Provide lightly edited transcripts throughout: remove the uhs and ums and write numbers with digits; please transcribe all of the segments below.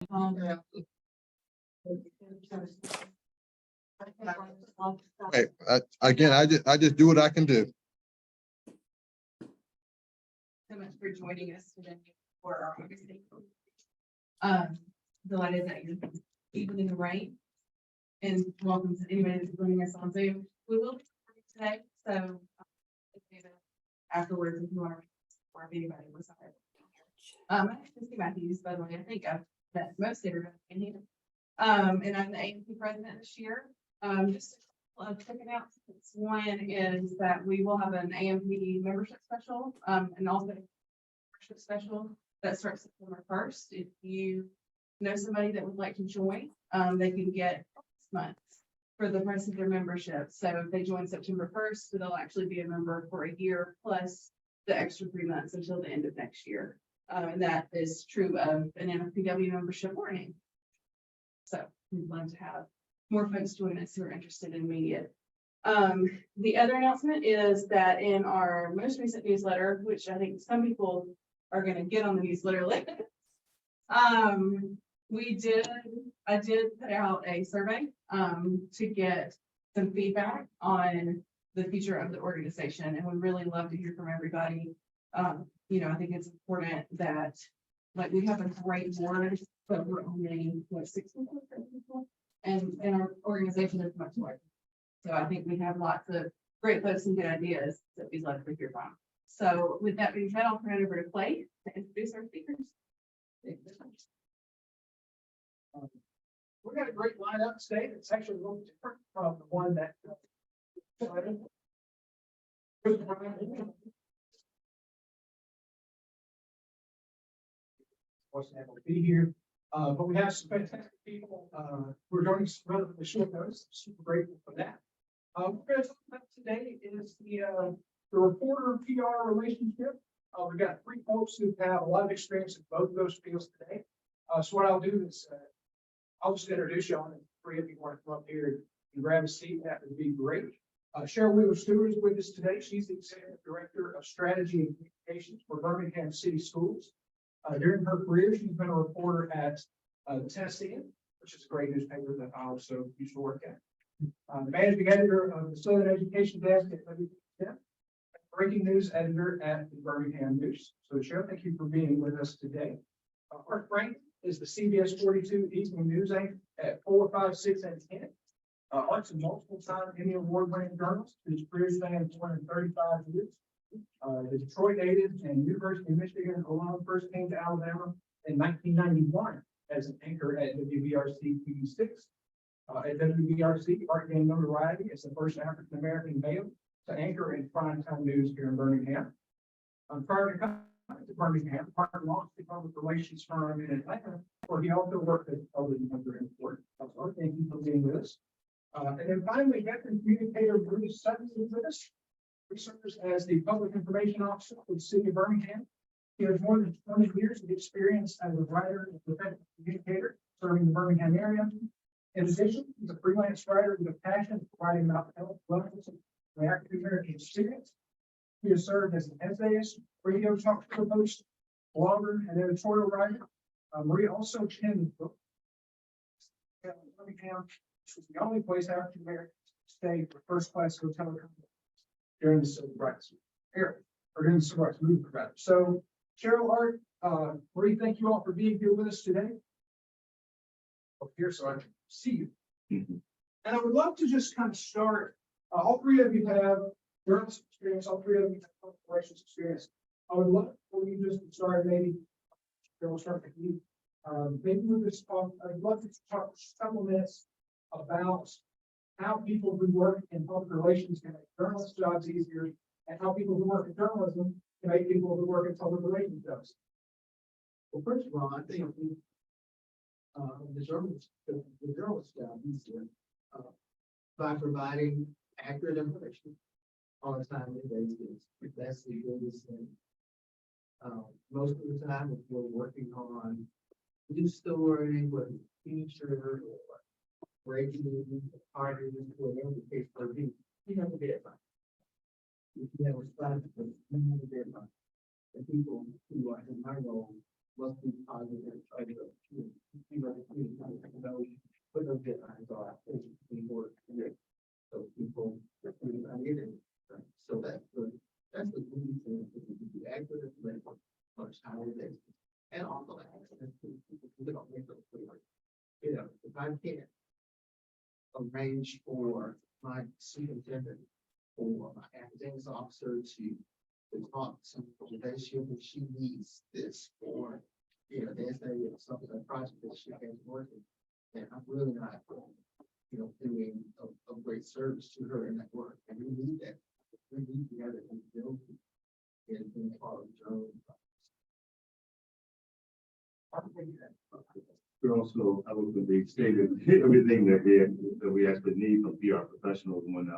Hey, again, I just do what I can do. So much for joining us today for our August 8th. Delighted that you're even in the rain. And welcome to anybody that's joining us on Zoom. We will be today, so afterwards, if you want to, or if anybody was not able to be here. My name is Christy Matthews, by the way. I think I've met most everybody in here. And I'm the AMP president this year. Just a couple of quick announcements. One is that we will have an AMP membership special, and also a membership special that starts September 1st. If you know somebody that would like to join, they can get 6 months for the price of their membership. So if they join September 1st, they'll actually be a member for a year plus the extra 3 months until the end of next year. And that is true of an NFPW membership or an. So we'd love to have more folks join us who are interested in media. The other announcement is that in our most recent newsletter, which I think some people are going to get on the newsletter list, I did put out a survey to get some feedback on the future of the organization, and we really love to hear from everybody. You know, I think it's important that, like, we have a great board, but we're only what, 60 people, and our organization is much larger. So I think we have lots of great folks and good ideas that we'd love to hear from. So with that being said, I'll turn it over to Clay to introduce our speakers. We got a great lineup today. It's actually a little different from the one that. Wasn't able to be here, but we have some fantastic people who are joining us relatively short notice. Super grateful for that. What we're going to talk about today is the reporter PR relationship. We've got 3 folks who have a lot of experience in both of those fields today. So what I'll do is I'll just introduce y'all, and 3 of you want to come up here and grab a seat. That would be great. Cheryl Wheeler-Stewart is with us today. She's the Executive Director of Strategy and Communications for Birmingham City Schools. During her career, she's been a reporter at the Tennessean, which is a great newspaper that I also used to work at. The managing editor of the Southern Education Desk at WPTF, breaking news editor at the Birmingham News. So Cheryl, thank you for being with us today. Art Frank is the CBS 42 Evening News anchor at 4, 5, 6, and 10. Art's a multiple-time Emmy Award-winning journalist whose career spans more than 35 years. The Detroit native and University of Michigan alum first came to Alabama in 1991 as an anchor at WBRC TV6. At WBRC, Art gained notoriety as the first African-American male to anchor in primetime news here in Birmingham. Prior to coming to Birmingham, Art launched the public relations firm in Atlanta, where he also worked as a public member in court. So thank you for being with us. And then finally, veteran communicator Bruce Sutton is with us. He serves as the public information officer for the city of Birmingham. He has more than 20 years of experience as a writer and professional communicator serving the Birmingham area. In addition, he's a freelance writer with a passion for writing about health, wellness, and the African American experience. He has served as an essayist, radio talk show host, blogger, and editorial writer. Maria also attended Birmingham, which was the only place African Americans stayed for first-class hotel accommodation during the civil rights era, or during the civil rights movement, rather. So, Cheryl, Art, Marie, thank you all for being here with us today. Up here so I can see you. And I would love to just kind of start. All 3 of you have journalism experience. All 3 of you have public relations experience. I would love for you just to start. Maybe we'll start with you. Maybe we'll just talk. I'd love to talk for a couple minutes about how people who work in public relations can make journalists' jobs easier, and how people who work in journalism can make people who work in public relations jobs. Well, first of all, I think the journalist job easier by providing accurate information on a timely basis. That's the biggest thing. Most of the time, if we're working on news story, whether it's feature or breaking news, parties, whatever the case may be, you have a deadline. If you have a responsibility, you have a deadline. The people who are in my role must be positive, try to, you know, the community, kind of those, put those deadlines on, I think we work with. So people, I get it, right? So that's the key thing, is to be accurate information on a timely basis. And also access to people who don't make those clear. You know, if I can't arrange for my superintendent or my academics officer to talk to organization if she needs this, or, you know, there's something, a project that she has working, and I'm really not, you know, doing a great service to her in that work, and we need that. We need to have it in the building, in part of journal. We also, I was going to stated everything that we actually need from PR professionals when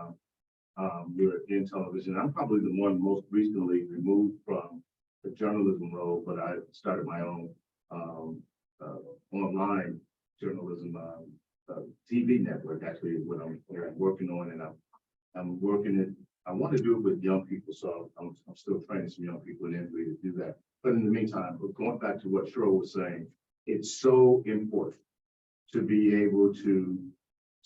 we're in television. I'm probably the one most recently removed from the journalism role, but I started my own online journalism TV network. Actually, is what I'm working on, and I'm working it. I want to do it with young people, so I'm still training some young people in Embry to do that. But in the meantime, going back to what Cheryl was saying, it's so important to be able to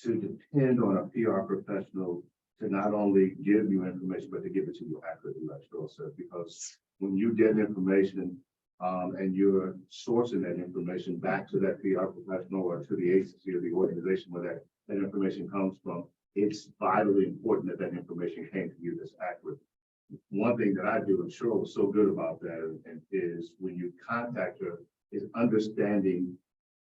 depend on a PR professional to not only give you information, but to give it to you accurately, like Cheryl said, because when you get information and you're sourcing that information back to that PR professional or to the agency or the organization where that information comes from, it's vitally important that that information came to you that's accurate. One thing that I do, and Cheryl was so good about that, and is when you contact her, is understanding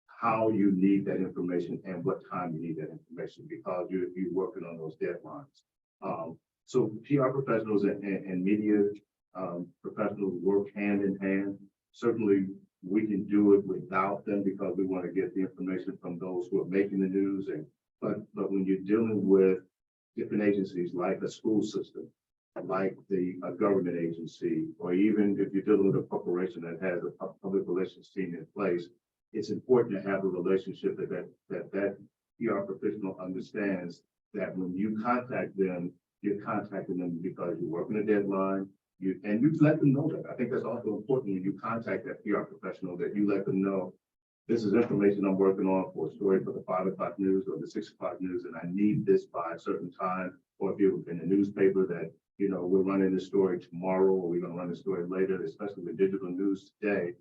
how you need that information and what time you need that information, because you're working on those deadlines. So PR professionals and media professionals work hand in hand. Certainly, we can do it without them because we want to get the information from those who are making the news. But when you're dealing with different agencies like a school system, like a government agency, or even if you're dealing with a corporation that has a public relations team in place, it's important to have a relationship that PR professional understands that when you contact them, you're contacting them because you're working a deadline. You let them know that. I think that's also important when you contact that PR professional, that you let them know this is information I'm working on for a story for the 5 o'clock news or the 6 o'clock news, and I need this by a certain time. Or if you're in the newspaper that, you know, we're running this story tomorrow, or we're going to run the story later, especially with digital news today.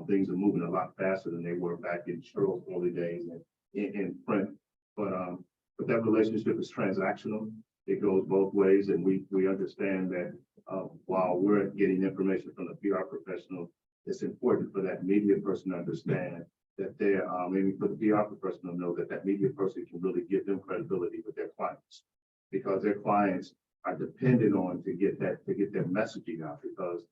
Things are moving a lot faster than they were back in Cheryl's early days in print. But that relationship is transactional. It goes both ways, and we understand that while we're getting information from the PR professional, it's important for that media person to understand that they're maybe for the PR professional to know that that media person can really give them credibility with their clients, because their clients are dependent on to get their messaging out, because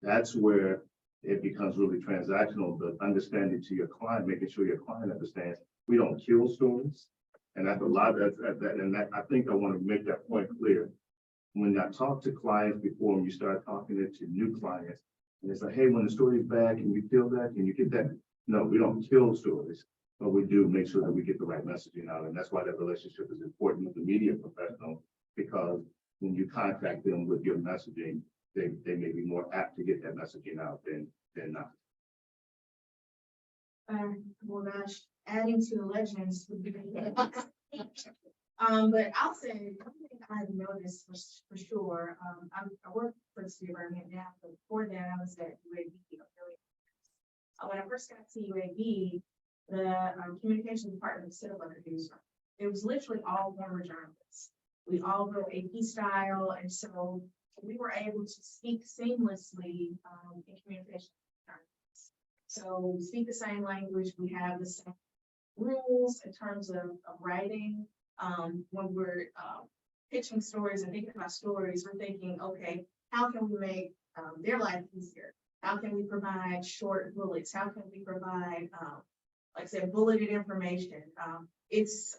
that's where it becomes really transactional. The understanding to your client, making sure your client understands we don't kill stories. And that's a lot of that. And that, I think I want to make that point clear. When I talk to clients before, when you start talking to new clients, and it's like, hey, when the story is bad, can you feel that? Can you get that? No, we don't kill stories, but we do make sure that we get the right messaging out. And that's why that relationship is important with the media professional, because when you contact them with your messaging, they may be more apt to get that messaging out than not. Well, gosh, adding to the legends would be. But I'll say, one thing I've noticed for sure, I work for the city of Birmingham now, but before that I was at UAB. When I first got to UAB, the communication department set up like a newsroom. It was literally all former journalists. We all wrote AP style, and so we were able to speak seamlessly in communication. So we speak the same language, we have the same rules in terms of writing. When we're pitching stories and thinking about stories, we're thinking, okay, how can we make their life easier? How can we provide short bullets? How can we provide, like I said, bulleted information? It's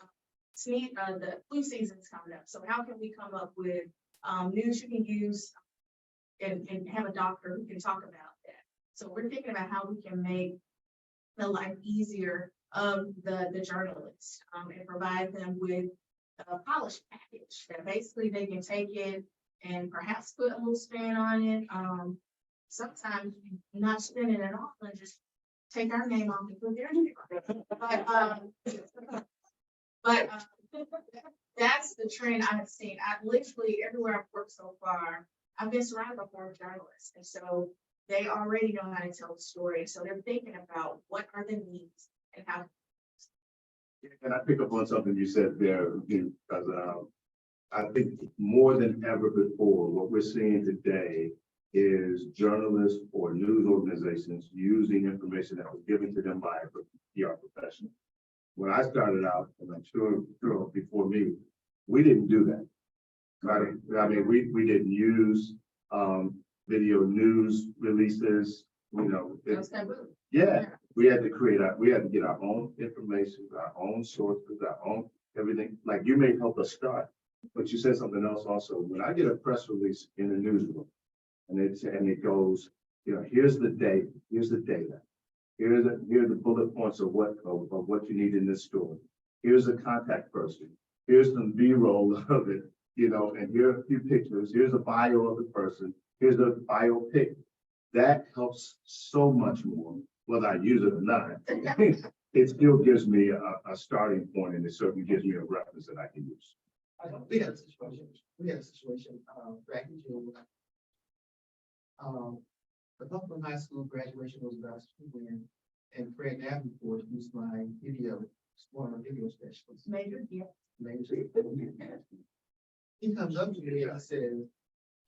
the flu season's coming up, so how can we come up with news you can use and have a doctor who can talk about that? So we're thinking about how we can make the life easier of the journalists and provide them with a polished package that basically they can take it and perhaps put a little spin on it. sometimes you're not spending it all and just take our name off and put their name on. But that's the trend I have seen. I've literally everywhere I've worked so far, I've been surrounded by former journalists. And so they already know how to tell the story. So they're thinking about what are the needs and how. And I pick up on something you said there, because I think more than ever before, what we're seeing today is journalists or news organizations using information that was given to them by a PR professional. When I started out, and I'm sure before me, we didn't do that. Right? I mean, we didn't use video news releases, Those taboo. yeah, we had to get our own information, our own sources, our own everything. Like you may help us start, but you said something else also. When I get a press release in the newsroom and it goes, here's the data, here are the bullet points of what you need in this story. Here's the contact person. Here's some B-roll of it, and here are a few pictures. Here's a bio of the person. Here's a biopic. That helps so much more, whether I use it or not. It still gives me a starting point, and it certainly gives me a reference that I can use. We had a situation, back in June. The Buffalo High School graduation was last weekend, and Fred Davenport, who's my one of my video specialists. Major, yeah. He comes up to me and he says,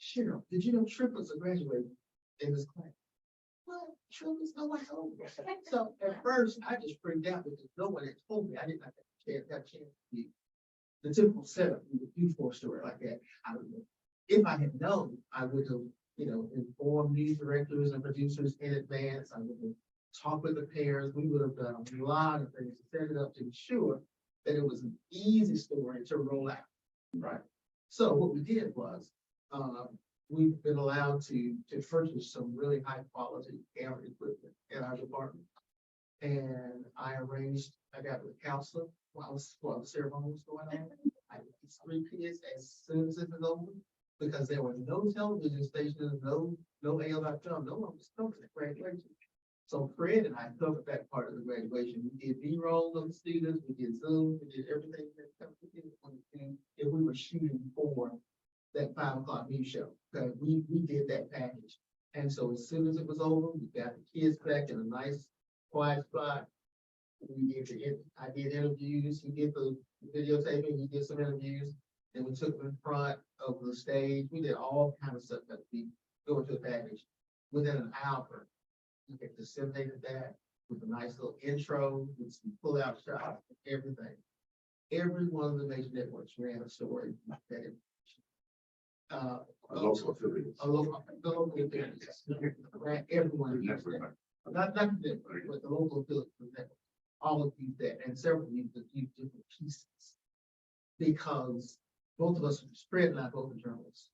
Cheryl, did you know triplets are graduating in this class? Well, triplets, no one told me. So at first, I just freaked out because no one had told me. I didn't have a chance to be the typical setup with a U4 story like that. I don't know. If I had known, I would have, informed news directors and producers in advance. I would have talked with the parents. We would have done a lot of things to set it up to ensure that it was an easy story to roll out. Right. So what we did was, we've been allowed to purchase some really high quality camera equipment in our department. And I got with a counselor while the ceremony was going on. I had these 3 kids as soon as it was over, because there were no television stations, no AL.com, no one was covering the graduation. So Fred and I covered that part of the graduation. We did B-roll of the students, we did Zoom, we did everything that if we were shooting for that 5 o'clock news show. Okay, we did that package. And so as soon as it was over, we got the kids back in a nice quiet spot. I did interviews, he did the videotaping, he did some interviews, and we took them in front of the stage. We did all kind of stuff that we go into a package. Within an hour, we had disseminated that with a nice little intro, with some pull-out shots, everything. Every one of the major networks ran a story like that. A local affiliate. The local affiliates, ran everyone. Not the network, but the local affiliates of that. All of these that, and several of these different pieces. Because both of us, Fred and I, both are journalists,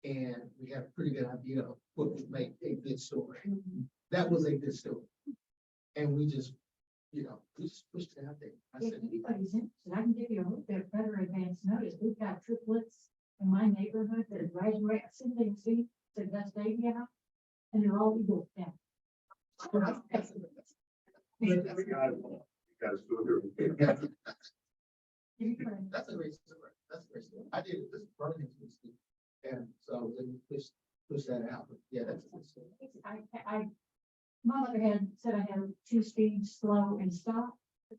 and we have a pretty good idea of what would make a good story. That was a good story. And we just pushed it out there. If anybody's interested, I can give you a little bit better advance notice. We've got triplets in my neighborhood that graduate, I see them see to that stadium, and they're all Eagle fans. We got a story. That's a great story. That's a great story. I did this Birmingham school, and so then push that out. But yeah, that's a good story. My mother said I had 2 speeds, slow and stop.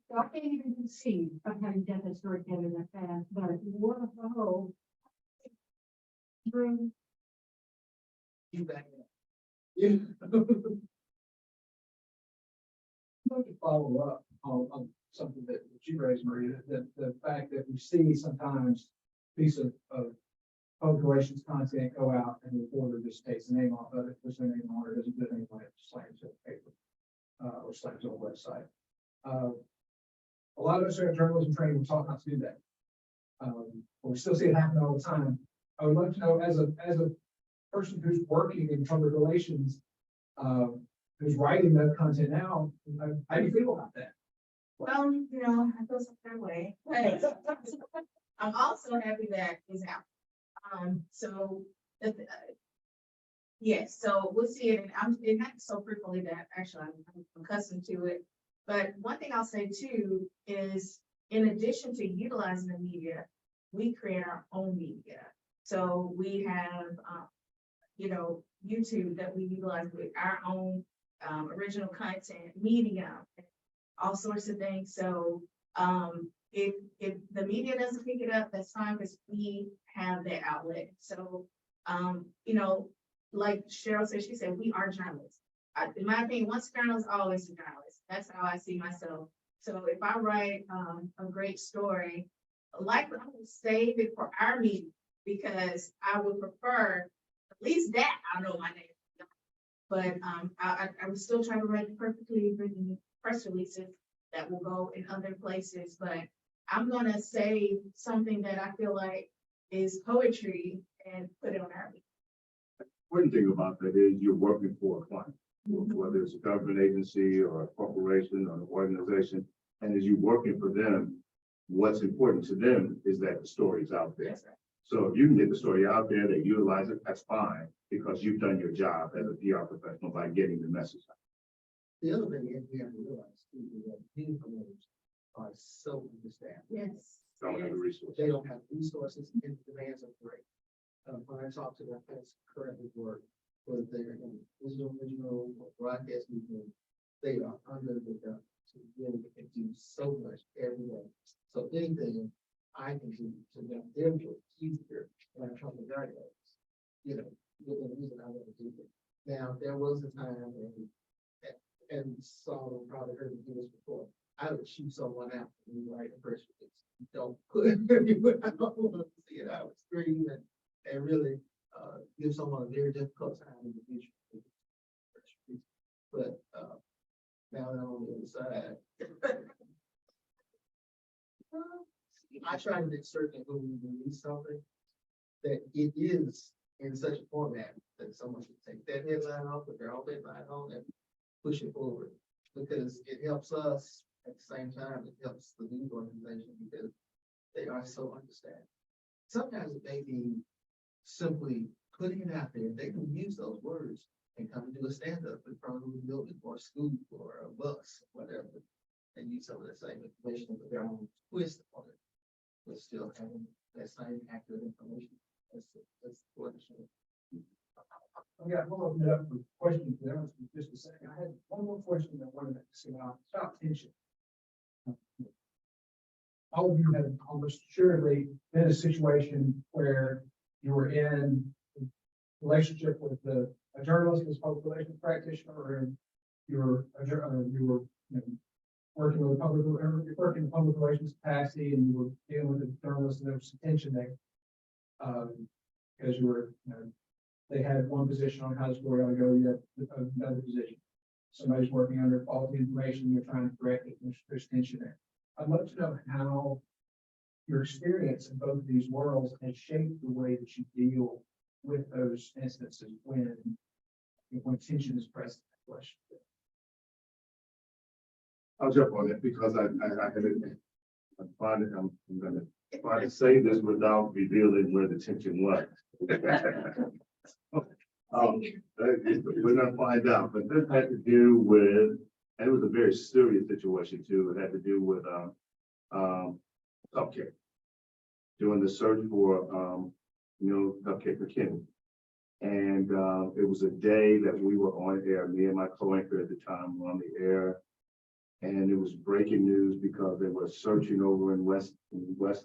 So I can't even conceive of having done that story together that fast, but what a whole. Room. You back up. Yeah. I'd like to follow up on something that you raised, Maria, that the fact that we see sometimes piece of public relations content go out and the reporter just takes the name off of it, puts their name on it, doesn't put anything on it, slams it on paper, or slams it on a website. A lot of us who have journalism training, we taught not to do that. But we still see it happen all the time. I would love to know, as a person who's working in public relations, who's writing that content now, how do you feel about that? Well, I feel some kind of way. But I'm also happy that it's out. So Yes, so we'll see it, and it happens so frequently that actually I'm accustomed to it. But one thing I'll say too is, in addition to utilizing the media, we create our own media. So we have, YouTube that we utilize with our own original content, medium, all sorts of things. So if the media doesn't pick it up, that's fine, because we have that outlet. So like Cheryl said, she said, we are journalists. In my opinion, once a journalist, always a journalist. That's how I see myself. So if I write a great story, likely I will save it for our meeting, because I would prefer, at least that I know my name. But I would still try to write perfectly written press releases that will go in other places, but I'm gonna say something that I feel like is poetry and put it on our meeting. Important thing about that is you're working for a client, whether it's a government agency or a corporation or an organization. And as you're working for them, what's important to them is that the story's out there. That's right. So if you can get the story out there, they utilize it, that's fine, because you've done your job as a PR professional by getting the message out. The other thing is we have to realize too, is that media promoters are so understaffed. Yes. Don't have the resources. They don't have resources and the demands are great. When I talk to them, that's currently work, whether they're in original or broadcast media, they are under the gun to really do so much every day. So anything I can do to make them feel easier when I'm trying to guide them, the reason I want to do it. Now, there was a time and Saul probably heard me do this before. I would shoot someone out when you write a press release. Don't put it anywhere. I don't want to see it. I would scream and really give someone a very difficult time in the future. But now that I'm on the other side, I try to make certain when we release something that it is in such a format that someone should take that headline off, put their own headline on, and push it forward, because it helps us at the same time. It helps the news organization because they are so understanding. Sometimes it may be simply putting it out there. They can use those words and come and do a stand-up in front of a building or a school or a bus, whatever, and use some of the same information with their own twist on it, but still having that same accurate information. That's what it should. Okay, I'm gonna open it up for questions there in just a second. I had one more question that I wanted to see about tension. All of you have almost surely been in a situation where you were in a relationship with a journalist as public relations practitioner, or you were working with working in public relations capacity, and you were dealing with a journalist, and there was some tension there. Because you were, they had one position on how the story ought to go, you had another position. Somebody's working under quality information, you're trying to correct it, there's tension there. I'd love to know how your experience in both of these worlds has shaped the way that you deal with those instances when tension is present. Question. I'll jump on it because I find it, I'm gonna try to say this without revealing where the tension was. We're gonna find out, but this had to do with, and it was a very serious situation too. It had to do with Cupcake. Doing the search for Cupcake McKinney. And it was a day that we were on air, me and my co-anchor at the time were on the air. And it was breaking news because they were searching over in West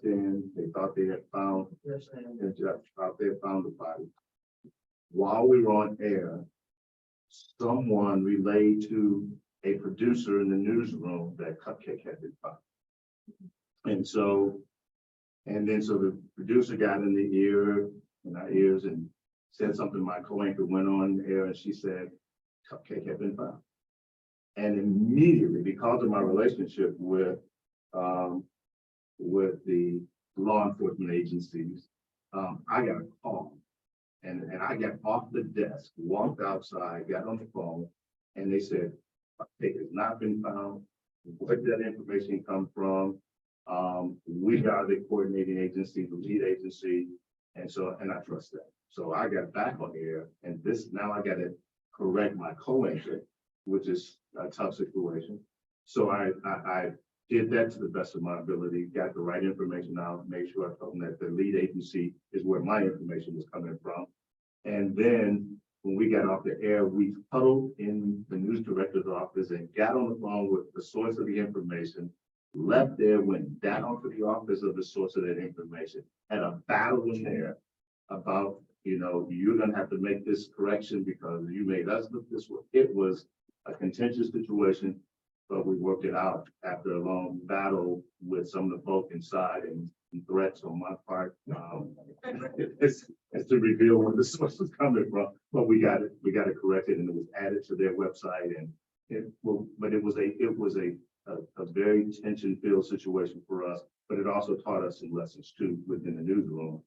End. They thought they had found the body. While we were on air, someone relayed to a producer in the newsroom that Cupcake had been found. And then the producer got in our ears and said something. My co-anchor went on air and she said, Cupcake had been found. And immediately, because of my relationship with the law enforcement agencies, I got a call. And I got off the desk, walked outside, got on the phone, and they said, Cupcake has not been found. Where did that information come from? We are the coordinating agency, the lead agency, and I trust that. So I got back on air and now I gotta correct my co-anchor, which is a tough situation. So I did that to the best of my ability, got the right information out, made sure I told them that the lead agency is where my information was coming from. And then when we got off the air, we huddled in the news director's office and got on the phone with the source of the information, left there, went down to the office of the source of that information, had a battle in there about, you're gonna have to make this correction because you made us look this way. It was a contentious situation, but we worked it out after a long battle with some of the folk inside and threats on my part. It's to reveal where the source was coming from, but we got it corrected and it was added to their website and it was a very tension-filled situation for us, but it also taught us some lessons too within the newsroom.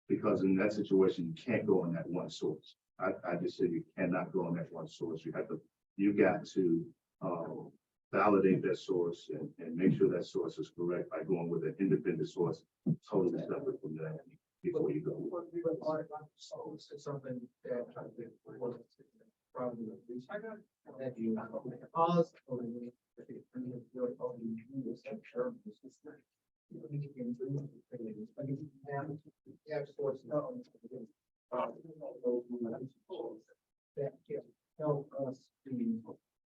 Because in that situation, you can't go on that one source. I just said you cannot go on that one source. You got to validate that source and make sure that source is correct by going with an independent source, totally separate from that before you go. We were part of so it's something that I think was probably that you make a pause. Yeah, source that can help us do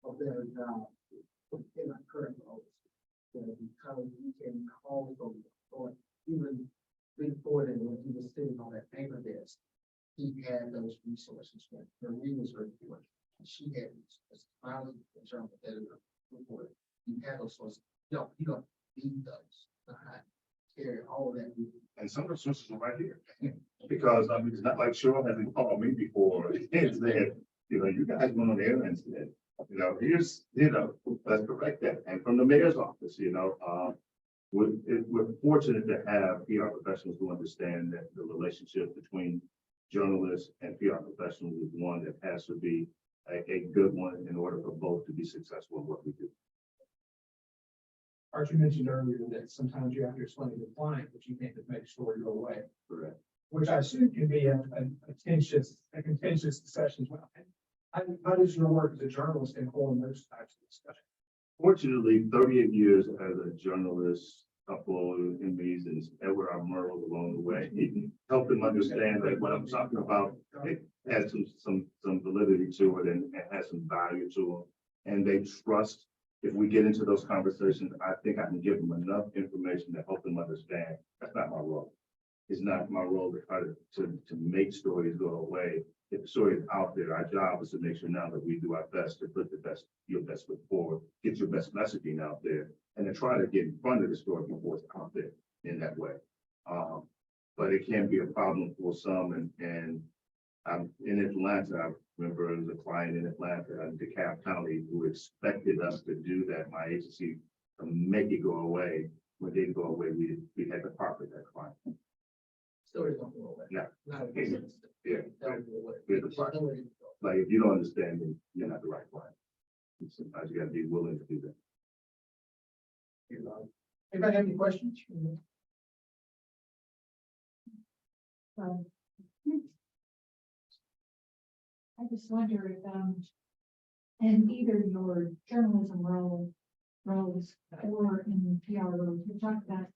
a better job in our current roles. Because we can call them, or even before then, when he was sitting on that paper desk, he had those resources when he was reviewing. She had filing in terms of that report. You had those sources. No, you don't need those. Carry all of that. And some of the sources are right here. Because it's not like Cheryl hasn't called me before and said, you guys went on air and said, let's correct that. And from the mayor's office, we're fortunate to have PR professionals who understand that the relationship between journalists and PR professionals is one that has to be a good one in order for both to be successful in what we do. Archie mentioned earlier that sometimes you have to explain to the client, but you can't just make a story go away, Correct. which I assume can be a contentious discussion as well. How does your work as a journalist inform those types of discussions? Fortunately, 38 years as a journalist, couple of Emmys and Edward R. Murrow along the way, helped them understand that what I'm talking about, it has some validity to it and has some value to them. And they trust, if we get into those conversations, I think I can give them enough information to help them understand that's not my role. It's not my role to try to make stories go away. If the story is out there, our job is to make sure now that we do our best to put your best foot forward, get your best messaging out there, and then try to get in front of the story before it's out there in that way. But it can be a problem for some, and I'm in Atlanta. I remember there was a client in Atlanta in DeKalb County who expected us to do that, my agency, to make it go away. When it didn't go away, we had to part with that client. Stories don't go away. Yeah. Not a Yeah. don't go away. We had to part. Like, if you don't understand, then you're not the right client. And sometimes you gotta be willing to do that. Anybody have any questions? Um, I just wonder if, in either your journalism roles or in PR roles, you talked about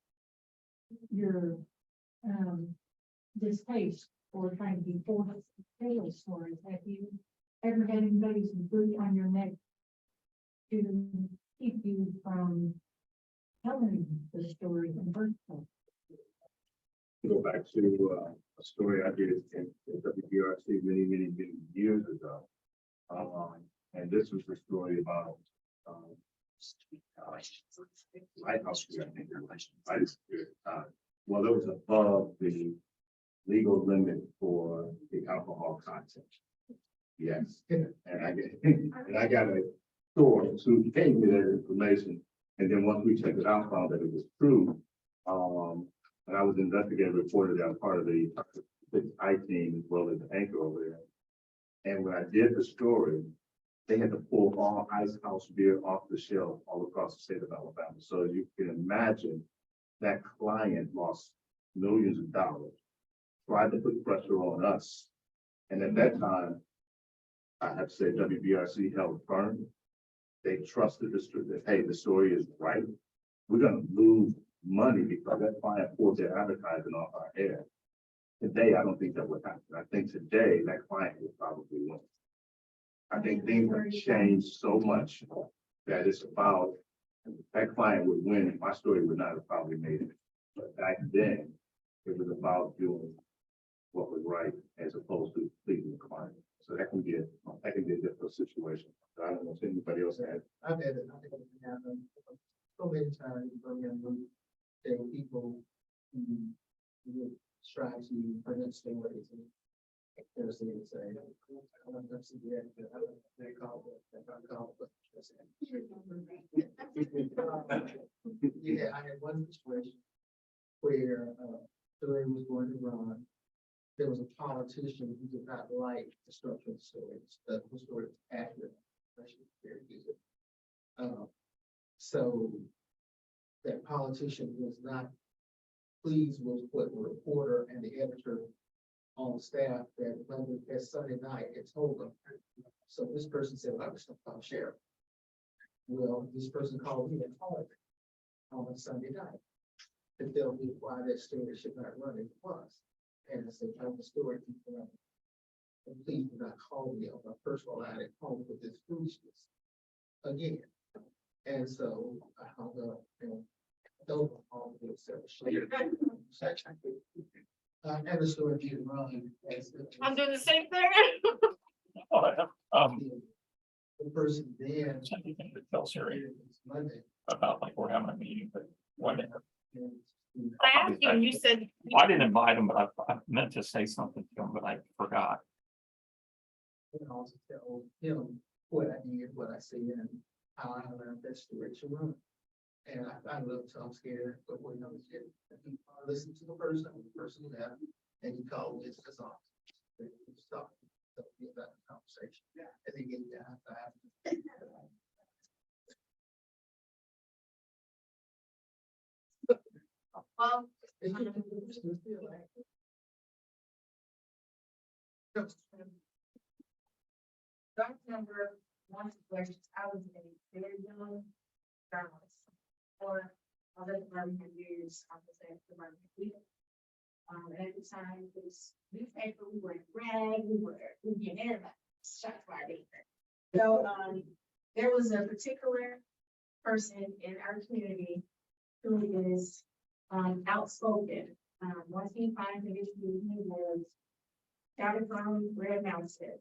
your, distaste for trying to be forward sales stories. Have you ever had anybody's boot on your neck to keep you from telling the story in first place? Go back to a story I did in WBRC many years ago. And this was the story about Lighthouse Street, I think. Lighthouse Street. Well, it was above the legal limit for the alcohol content. Yes, and I got a source who gave me that information, and then once we checked it out, found that it was true. And I was an investigative reporter that I'm part of the I team as well as the anchor over there. And when I did the story, they had to pull all Ice House beer off the shelf all across the state of Alabama. So you can imagine that client lost millions of dollars tried to put pressure on us. And at that time, I have to say WBRC held firm. They trusted the story, that, hey, the story is right. We're gonna lose money because that client pulled their advertising off our air. Today, I don't think that would happen. I think today that client would probably win. I think things have changed so much that it's about, that client would win and my story would not have probably made it. But back then, it was about doing what was right as opposed to pleasing the client. So that can be a difficult situation. I don't know if anybody else had. I've had it, I think it happened so many times, there were people who would try to present stories and accuracy and say, I don't know, that's the end, I don't know, they call it, they call it. Yeah, I had one situation where, story was going to run. There was a politician who did not like the structure of the stories, the story was accurate. Very good. So that politician was not pleased with what the reporter and the editor on staff that Sunday night had told them. So this person said, well, I'm just gonna call sheriff. Well, this person called me and called on a Sunday night to tell me why that story should not run as it was. And I said, tell the story. And please do not call me on my personal line at home with this foolishness again. And so I hung up and don't call me and the story didn't run as I'm doing the same thing. the person then. Tell Siri Monday. about like we're having a meeting, but whatever. I asked you, and you said. I didn't invite him, but I meant to say something to him, but I forgot. And also tell him what I did, what I said, and how I learned that story to run. And I love Tom Scared, but when I was here, he listened to the person left, and he called his office. Stop. That conversation. And then get down. Well, I remember one situation, I was a very young journalist, or I was learning to use, I was at the Martin Week. At the time, this newspaper, we were in rag, we getting everybody, shots fired. So, there was a particular person in our community who is, outspoken. Once he finds an issue, he was shouted from Red Mountain.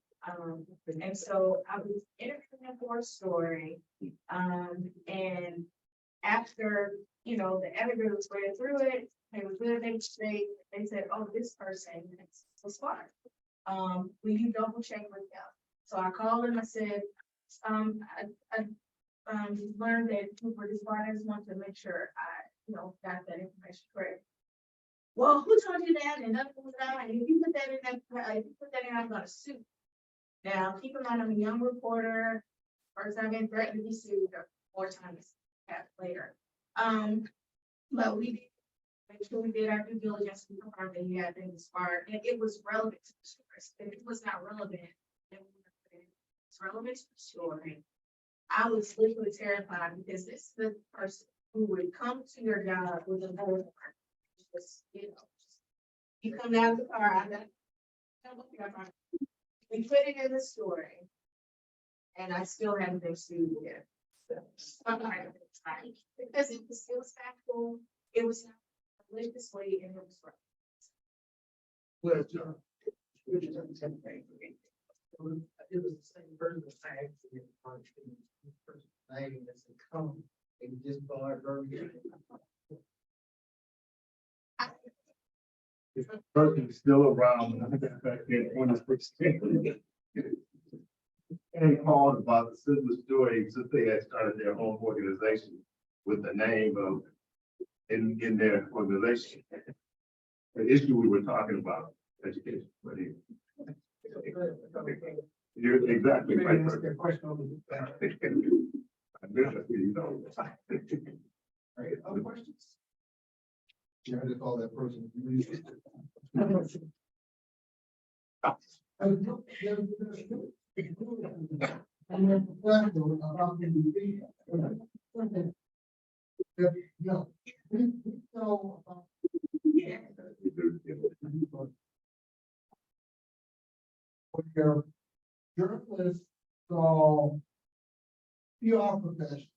And so I was interviewing him for a story. And after, the editors read through it, they were good, they said, oh, this person was fired. Will you double check with them? So I called him, I said, I learned that for this part, I just want to make sure I, got that information correct. Well, who told you that? And nothing was out. And if you put that in, I'm gonna sue. Now, keep in mind, I'm a young reporter. First, I've been threatened to be sued 4 times later. But we did make sure we did our due diligence. We confirmed that he had been disbarred, and it was relevant to the story. If it was not relevant, then it's relevant to the story. I was literally terrified because this is the person who would come to your job with a bullhorn. Just, you come down to the car, we put it in the story, and I still haven't been sued yet. Because it was factual, it was not religiously, and it was right. Well, John, it was the same person that said, name that's a come, and just barred Birmingham. This person is still around. Back in 2016. And called about the similar story since they had started their own organization with the name of in their organization. The issue we were talking about, education. But you're exactly right. Right, other questions? You had to call that person. And then professional about the TV. No. So, Yeah. where journalists saw PR professionals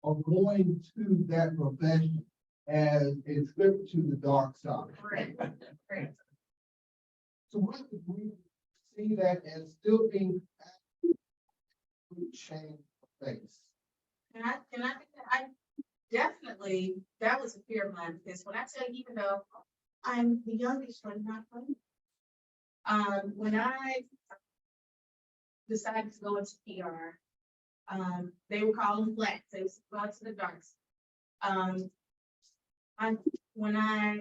are going to that profession as a trip to the dark side. Right, right. So what if we see that as still being change face? And I think that I definitely, that was a fear of mine, because when I tell you, even though I'm the youngest one, not funny. When I decided to go into PR, they were calling flats, they was going to the dark side. When I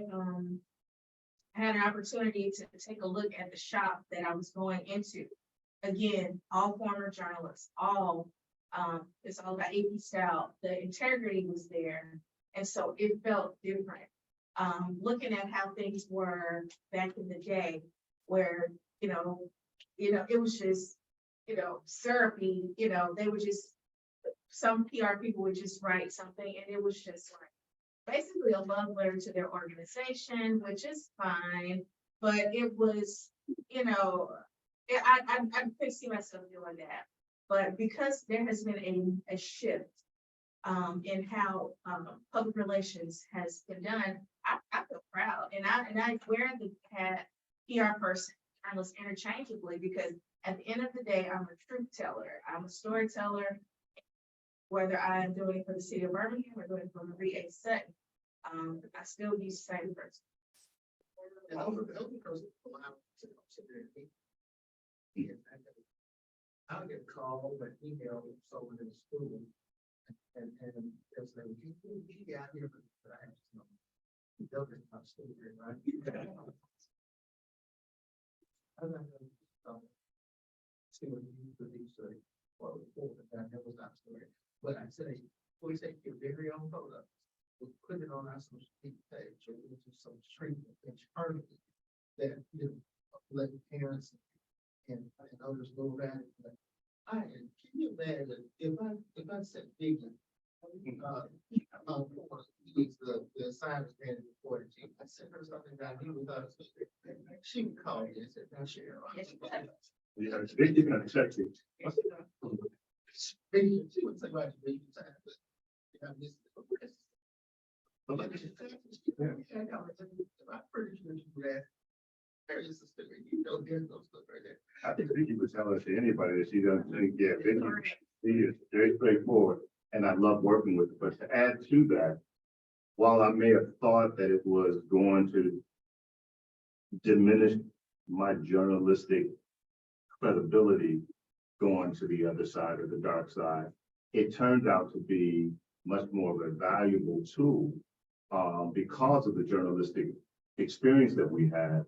had an opportunity to take a look at the shop that I was going into, again, all former journalists, all, it's all about AP style, the integrity was there. And so it felt different. Looking at how things were back in the day, where, it was just, syrupy, they would just, some PR people would just write something and it was just like, basically a love letter to their organization, which is fine, but it was, I could see myself doing that. But because there has been a shift in how public relations has been done, I feel proud. And I wear the hat PR person, journalist interchangeably, because at the end of the day, I'm a truth teller. I'm a storyteller. Whether I'm doing it for the city of Birmingham or doing it for Marie A. Sutton, I still use the same person. And over the person, I'll get a call, but email from someone in school. And they'll say, you be out here, but I have to know. You don't get my school here, right? I'm not gonna, see what you produce, or that was not story. But I say, we take your very own photo, we'll put it on our social media page, or we'll do some treatment internally that, let parents and others know about it. But can you imagine if I said Biggie, the assignment man reported to you, I sent her something that I knew without she would call me and said, "Now, Cheryl." Yeah, it's gonna check it. She would say, "Right, you time, but you know, this." But like, I'm pretty sure you would ask. There is a story, there's no stuff right there. I think Vicky was telling us to anybody that she doesn't think, yeah, Vicky, she is very straightforward, and I love working with her. But to add to that, while I may have thought that it was going to diminish my journalistic credibility going to the other side or the dark side, it turned out to be much more of a valuable tool because of the journalistic experience that we had.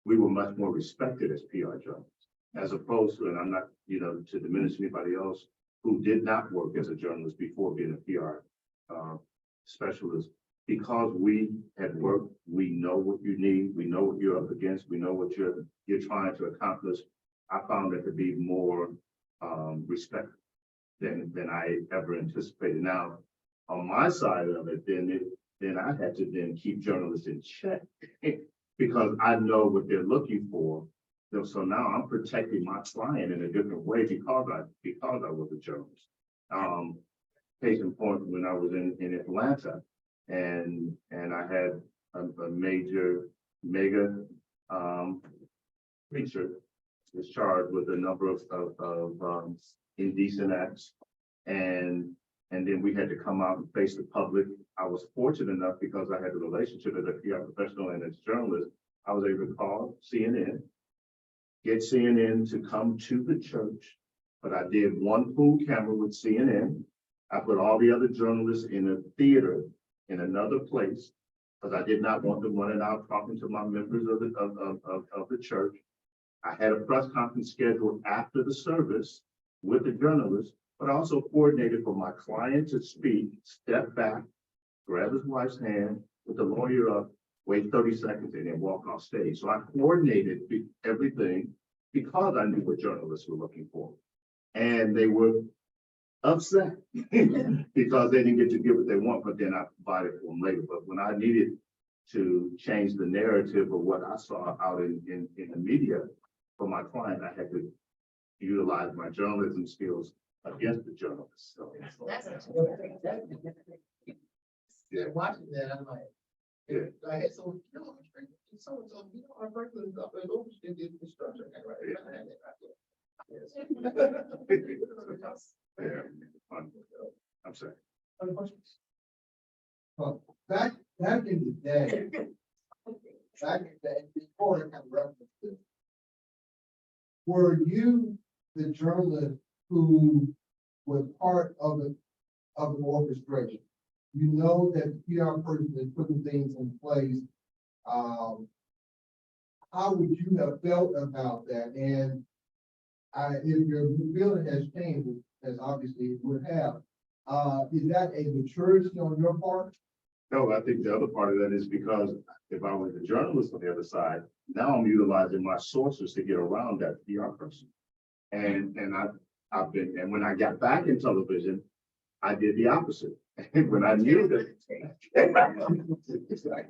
We were much more respected as PR journalists, as opposed to, and I'm not, to diminish anybody else who did not work as a journalist before being a PR specialist. Because we had worked, we know what you need, we know what you're up against, we know what you're trying to accomplish. I found it to be more respect than I ever anticipated. Now, on my side of it, then I had to then keep journalists in check because I know what they're looking for. So now I'm protecting my client in a different way because I was a journalist. Case in point, when I was in Atlanta, and I had a mega preacher was charged with a number of indecent acts, and then we had to come out and face the public. I was fortunate enough because I had a relationship as a PR professional and as a journalist. I was able to call CNN, get CNN to come to the church, but I did one pool camera with CNN. I put all the other journalists in a theater in another place because I did not want them running out talking to my members of the church. I had a press conference scheduled after the service with the journalist, but I also coordinated for my client to speak, step back, grab his wife's hand, with the lawyer up, wait 30 seconds and then walk off stage. So I coordinated everything because I knew what journalists were looking for. And they were upset because they didn't get to get what they want, but then I provided for them later. But when I needed to change the narrative of what I saw out in the media for my client, I had to utilize my journalism skills against the journalists. So, Yeah, watching that, I'm like. Yeah. I had so, you know, so, you know, our Franklin up and over, did the structure, right? yeah, I'm sorry. Other questions? Well, back in the day, before I kind of referenced this, were you the journalist who was part of an orchestration? You know that the PR person is putting things in place. How would you have felt about that? And if your feeling has changed, as obviously it would have, is that a maturity on your part? No, I think the other part of that is because if I was a journalist on the other side, now I'm utilizing my sources to get around that PR person. And I've been, and when I got back in television, I did the opposite. When I knew that,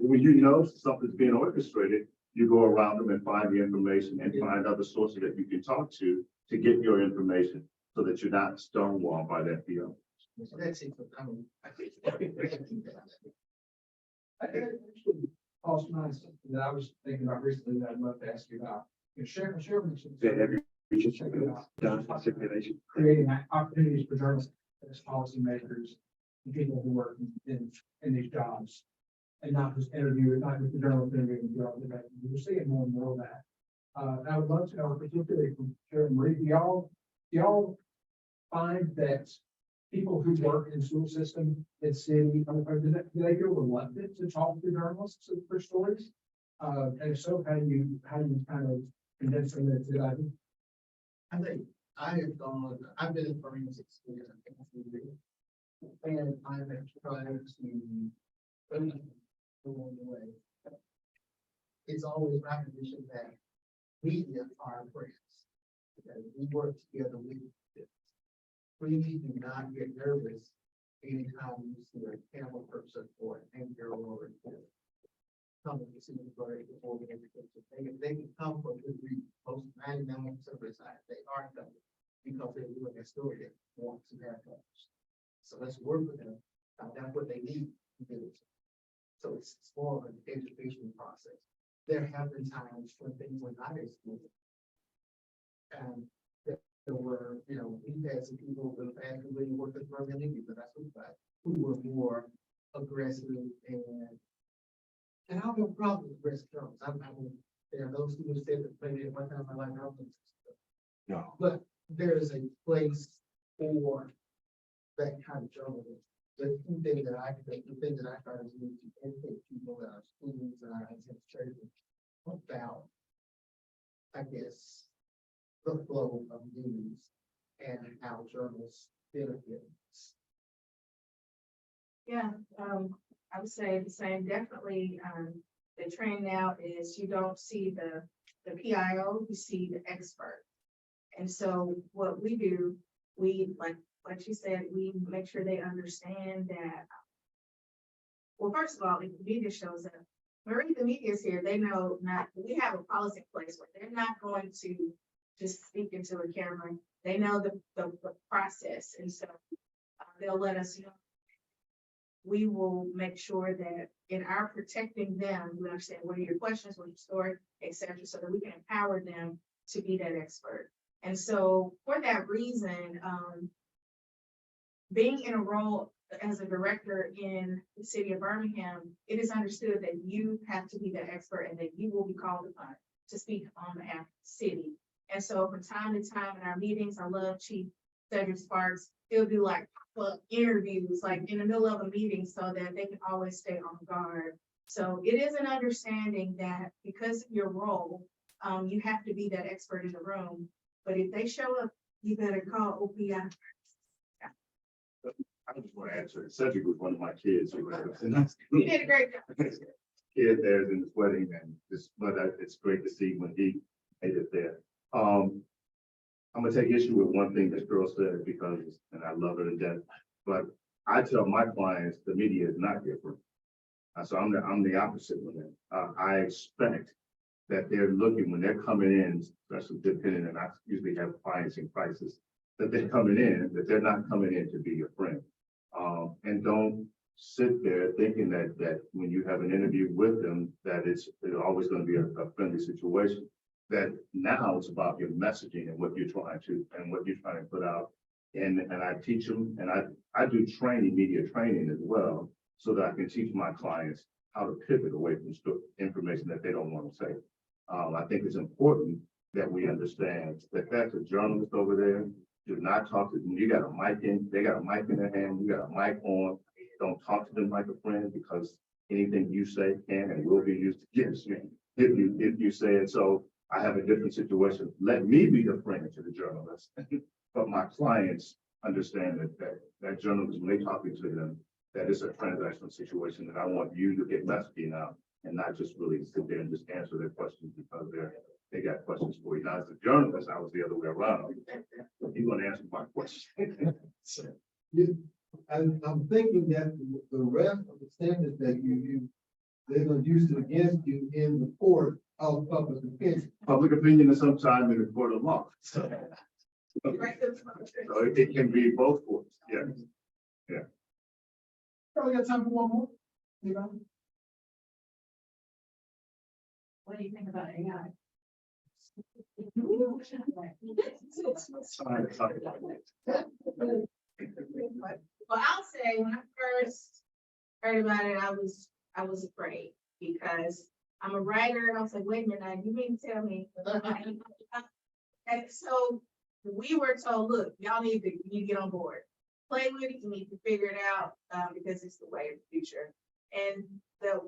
when you know something's being orchestrated, you go around them and find the information and find other sources that you can talk to get your information so that you're not stonewalled by that PR. That's it. I mean, I think. I actually also mind something that I was thinking about recently that I'd love to ask you about. Sharon mentioned. Creating opportunities for journalists as policymakers and people who work in these jobs. And not just not just the journalists interviewing the journalists, but we're seeing more and more of that. And I would love to know, particularly from Sharon Marie, do y'all find that people who work in school system in city, do they feel reluctant to talk to journalists for stories? And if so, how do you kind of convince them that it's a good idea? I think I've been in forensic school, and I have tried to along the way. It's always my position that media are our friends. Because we work together with this. Please do not get nervous anytime you see a camera person or an anchor or a reporter coming to see the story before the education. They can come for a good reason. Most 99% of the time, they are coming because they're doing their story that wants to have coverage. So let's work with them. That's what they need to do. So it's more of an education process. There have been times when things were not as good. And there were, you know, we've had some people in the past who really worked with Bergen League, but that's who were more aggressive and I don't have a problem with aggressive journalists. I mean, there are those who have said that maybe at one time in my life, I don't think so. No. But there is a place for that kind of journalism. The thing that I try to do to educate people in our schools and our administration about, I guess, the flow of news and how journalists benefit. Yeah, I would say the same, definitely, the trend now is you don't see the PIO, you see the expert. And so what we do, we, like you said, we make sure they understand that, well, first of all, if the media shows up, when the media is here, they know we have a policy in place where they're not going to just speak into a camera. They know the process. And so they'll let us know. We will make sure that in our protecting them, we understand what are your questions, what your story, etc., so that we can empower them to be that expert. And so for that reason, being in a role as a director in the city of Birmingham, it is understood that you have to be the expert and that you will be called upon to speak on behalf of the city. And so from time to time in our meetings, I love Chief Cedric Sparks. He'll do like pop-up interviews, like in the middle of a meeting, so that they can always stay on guard. So it is an understanding that because of your role, you have to be that expert in the room. But if they show up, you better call OPI. I just want to answer. Cedric was one of my kids. You did a great job. kid there in his wedding, and just, but it's great to see when he made it there. I'm gonna take issue with one thing this girl said because, and I love her to death, but I tell my clients the media is not different. So I'm the opposite with it. I expect that they're looking when they're coming in, especially depending, and I usually have clients in crisis, that they're coming in, that they're not coming in to be your friend. And don't sit there thinking that when you have an interview with them, that it's always going to be a friendly situation. That now it's about your messaging and what you're trying to put out. And I teach them, and I do media training as well, so that I can teach my clients how to pivot away from information that they don't want to say. I think it's important that we understand that that's a journalist over there. Do not talk to them. You got a mic in, they got a mic in their hand, you got a mic on. Don't talk to them like a friend, because anything you say can and will be used against you if you say it. So I have a different situation. Let me be the friend to the journalist, but my clients understand that journalists, when they talking to them, that it's a transactional situation, that I want you to get messaging out and not just really sit there and just answer their questions because they got questions for you. Now, as a journalist, I was the other way around. You're going to answer my question. I'm thinking that the rest of the standards that you use, they're gonna use it against you in the court of public opinion. Public opinion is sometimes in the court of law. So it can be both courts, yes. Probably got time for one more. Anybody? What do you think about AI? Well, I'll say when I first heard about it, I was afraid because I'm a writer and I was like, wait a minute, you mean to tell me? And so we were told, look, y'all need to get on board. Play with it, you need to figure it out because it's the way of the future. And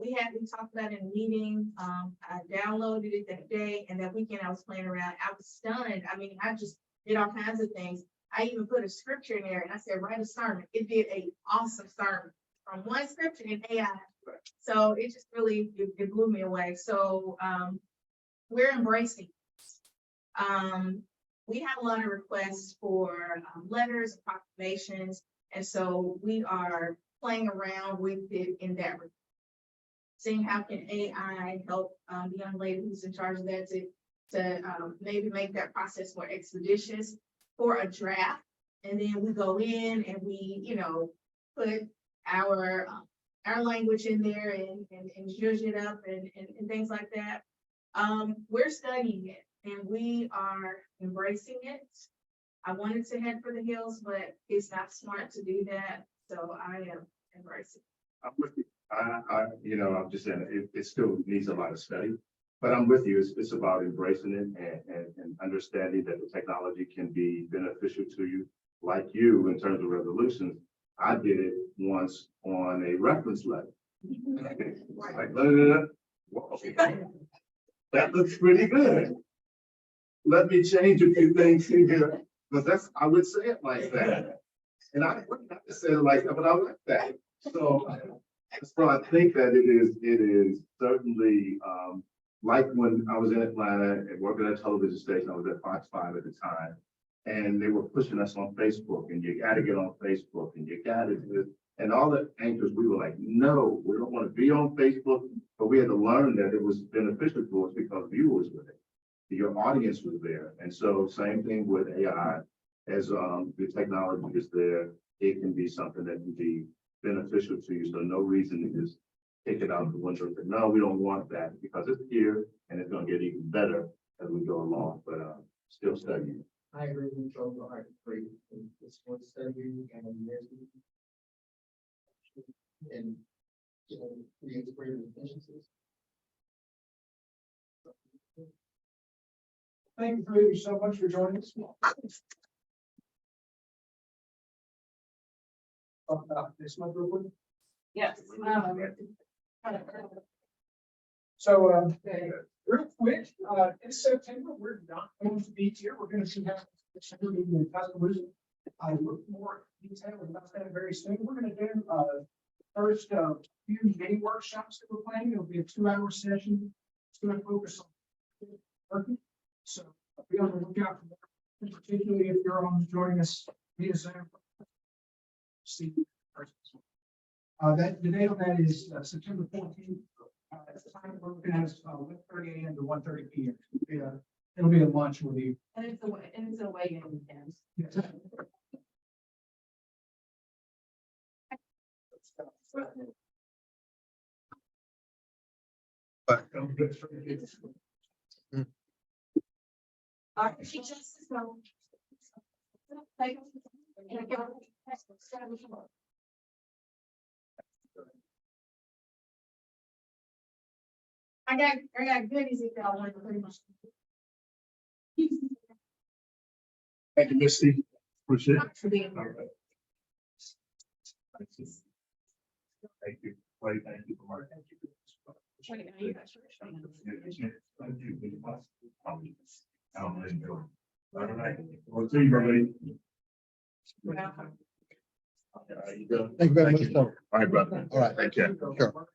we talked about it in a meeting. I downloaded it that day, and that weekend I was playing around. I was stunned. I mean, I just did all kinds of things. I even put a scripture in there and I said, write a sermon. It did an awesome sermon from one scripture in AI. So it just really, it blew me away. So we're embracing this. We have a lot of requests for letters and proclamations. And so we are playing around with it in that regard. Seeing how can AI help the young lady who's in charge of that to maybe make that process more expeditious for a draft. And then we go in and we, put our language in there and zhuzh it up and things like that. We're studying it and we are embracing it. I wanted to head for the hills, but it's not smart to do that. So I am embracing. I'm with you. I'm just saying it still needs a lot of study, but I'm with you. It's about embracing it and understanding that the technology can be beneficial to you. Like you, in terms of resolutions, I did it once on a reference letter. Like, that looks pretty good. Let me change a few things here, but I would say it like that. And I wouldn't have to say it like that, but I like that. So I think that it is certainly like when I was in Atlanta and working at a television station. I was at Fox 5 at the time, and they were pushing us on Facebook, and you got to get on Facebook, and you got to do this. And all the anchors, we were like, no, we don't want to be on Facebook, but we had to learn that it was beneficial to us because viewers were there. Your audience was there. And so same thing with AI, as the technology is there, it can be something that can be beneficial to you. So no reason to just take it out the window and say, no, we don't want that, because it's here and it's going to get even better as we go along, but still studying. I agree with Joe, I agree. It's one study and there's and creates greater efficiencies. Thank you three of you so much for joining us. Talk about this month real quick. Yes. So, real quick, in September, we're not going to be here. We're going to see how September meeting in Tuscaloosa. I look more detail about that very soon. We're going to do first, few mini workshops that we're planning. It'll be a 2-hour session. It's gonna focus on working. So be on the lookout for that, and particularly if you're on joining us via Zoom. See. The date on that is September 14th. At the time we're looking at is 1:30 a.m. to 1:30 p.m. It'll be a lunch with you. And it's a way in weekend. Yes. She just so. I got goodies if y'all want to pretty much. Thank you, Misty. Appreciate it. For being here. Thank you. Wait, thank you for my. Wait, now you guys are- Thank you. I'll let you go. All right. We'll see you, brother. Yeah. You done? Thank you very much, sir. All right, brother. All right. Take care. Sure.